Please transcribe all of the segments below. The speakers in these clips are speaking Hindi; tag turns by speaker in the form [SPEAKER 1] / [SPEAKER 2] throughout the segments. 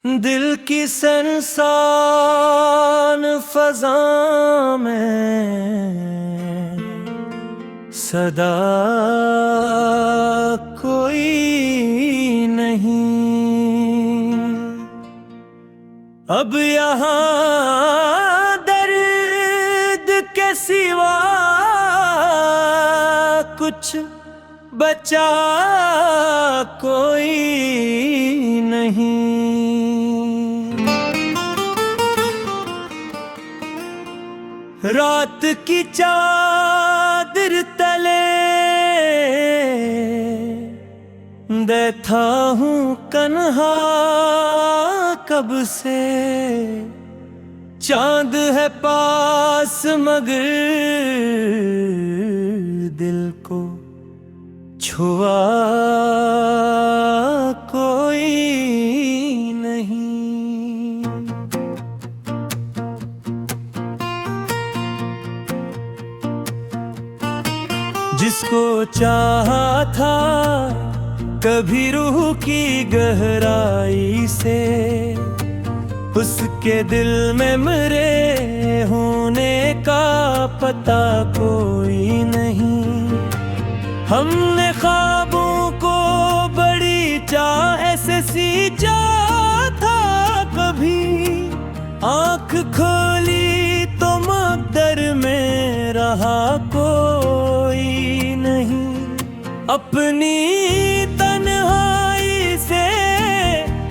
[SPEAKER 1] दिल की सनसान फजा में सदा कोई नहीं। अब यहाँ दर्द के सिवा कुछ बचा कोई नहीं। रात की चादर तले बैठा हूँ कन्हा कब से। चांद है पास मगर दिल को छुआ कोई नहीं। जिसको चाहा था कभी रूह की गहराई से, उसके दिल में मेरे होने का पता कोई नहीं। हमने ख्वाबों को बड़ी चाह से सींचा था, कभी आँख खोली तो मकदर में रहा कोई नहीं। अपनी तन्हाई से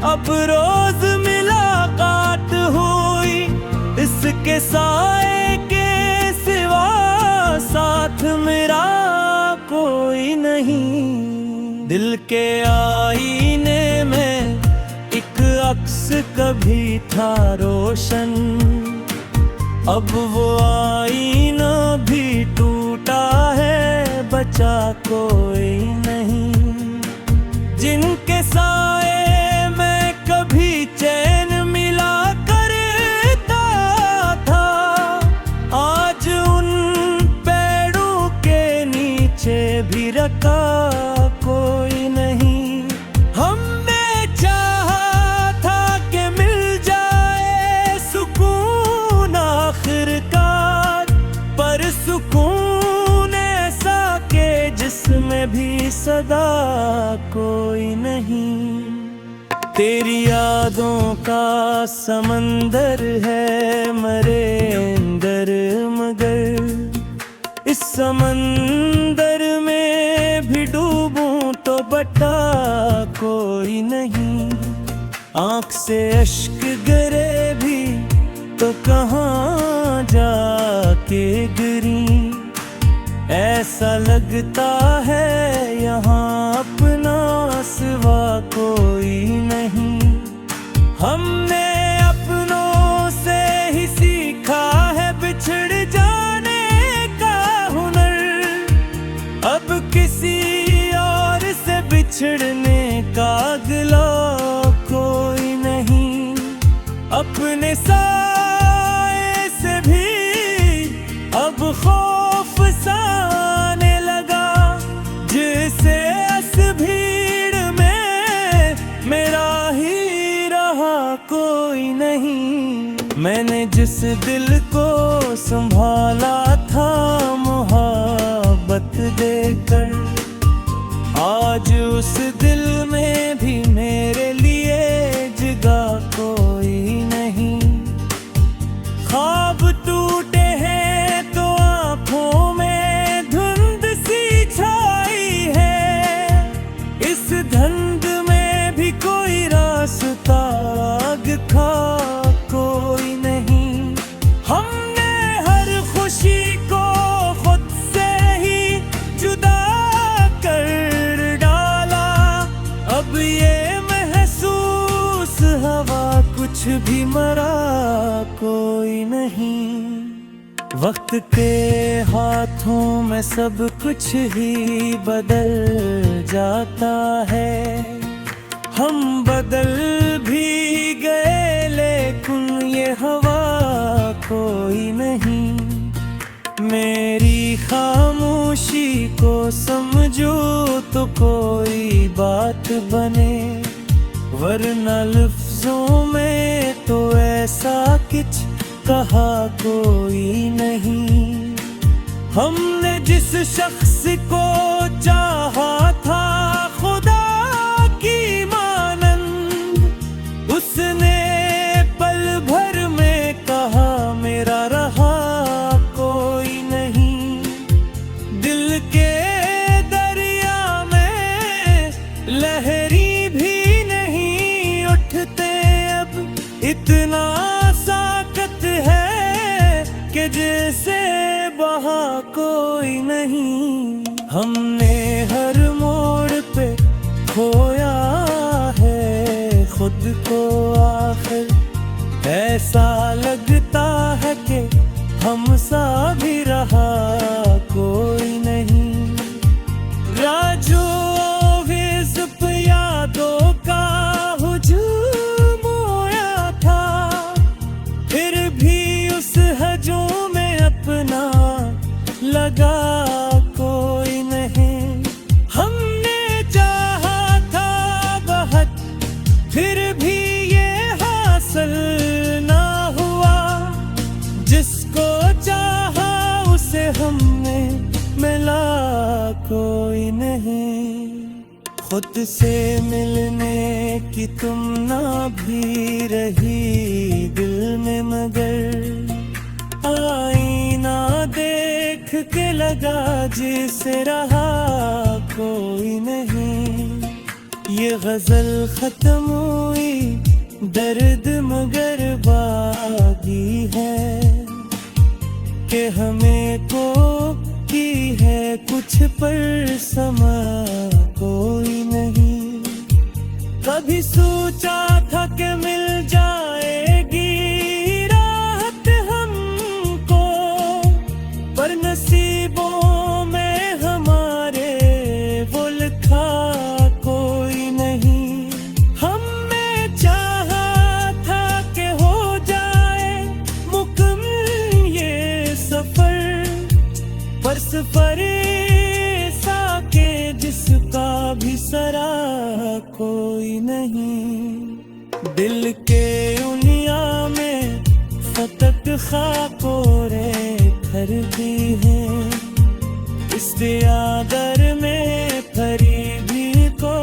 [SPEAKER 1] अब रोज मुलाकात हुई, इसके साए के सिवा साथ मेरा कोई नहीं। दिल के आईने में एक अक्स कभी था रोशन, अब वो आईना भी टूटा है, बचा कोई नहीं। जिनके साए में कभी चैन मिला करता था, आज उन पेड़ों के नीचे भी रखा कोई नहीं। हमने चाहा था कि मिल जाए सुकून आखिरकार, पर सुकून ऐसा के जिसमें भी सदा कोई नहीं। तेरी यादों का समंदर है मरे अंदर, मगर इस समंदर में भी डूबूं तो बटा कोई नहीं। आँख से अश्क गिरे भी तो कहाँ जाके गिरी, ऐसा लगता है यहाँ अपना सिवा कोई नहीं। हमने अपनों से ही सीखा है बिछड़ जाने का हुनर, अब किसी और से बिछड़ने का गिला कोई नहीं। अपने साए से भी अब खौफ साने लगा, जिसे इस भीड़ में मेरा ही रहा कोई नहीं। मैंने जिस दिल को संभाला था मोहब्बत देकर, आज उस दिल में भी मेरे लिए जगह कोई नहीं। ख्वाब टूटे हैं तो आँखों में धुंध सी छाई है, इस धुंध में भी कोई रास्ता दिखा कोई नहीं। हमने हर खुशी को खुद से ही जुदा कर डाला, अब ये महसूस हवा कुछ भी मरा कोई नहीं। वक्त के हाथों में सब कुछ ही बदल जाता है, हम बदल भी गए लेकिन ये हवा कोई नहीं। मेरी खामोशी को समझो तो कोई बात बने, वरना लफ्जों कहा कोई नहीं। हमने जिस शख्स को चाहा था खुदा की मानंद, उसने पल भर में कहा मेरा रहा कोई नहीं। दिल के दरिया में लहरी भी नहीं उठते अब, इतना साकत है कि जैसे वहा कोई नहीं। हमने हर मोड़ पे खोया है खुद को आखिर, ऐसा लगता है कि हमसा भी रहा कोई नहीं। राजू विज़प यादों का हुजूम होया था, फिर भी उस हजूम में अपना लगा कोई नहीं। हमने चाहा था बहुत, फिर भी ये हासिल ना हुआ। जिसको चाहा उसे हमने मिला कोई नहीं। खुद से मिलने की तुमना भी रही दिल में, मगर आईना देख के लगा जिसे रहा कोई नहीं। ये गजल खत्म हुई दर्द मगर बागी है, कि हमें को की है कुछ पर समा कोई नहीं। कभी सोचा था कि मिल जाएगी राहत हमको, पर नसीबों में हमारे वो लिखा कोई नहीं। हमने चाहा था कि हो जाए मुकम्मल ये सफर, पर सफर ऐसा के जिसका भी सरा कोई नहीं। दिल के उनिया में फतक खाकोरे घर भी हैं, इस आदर में फरी भी को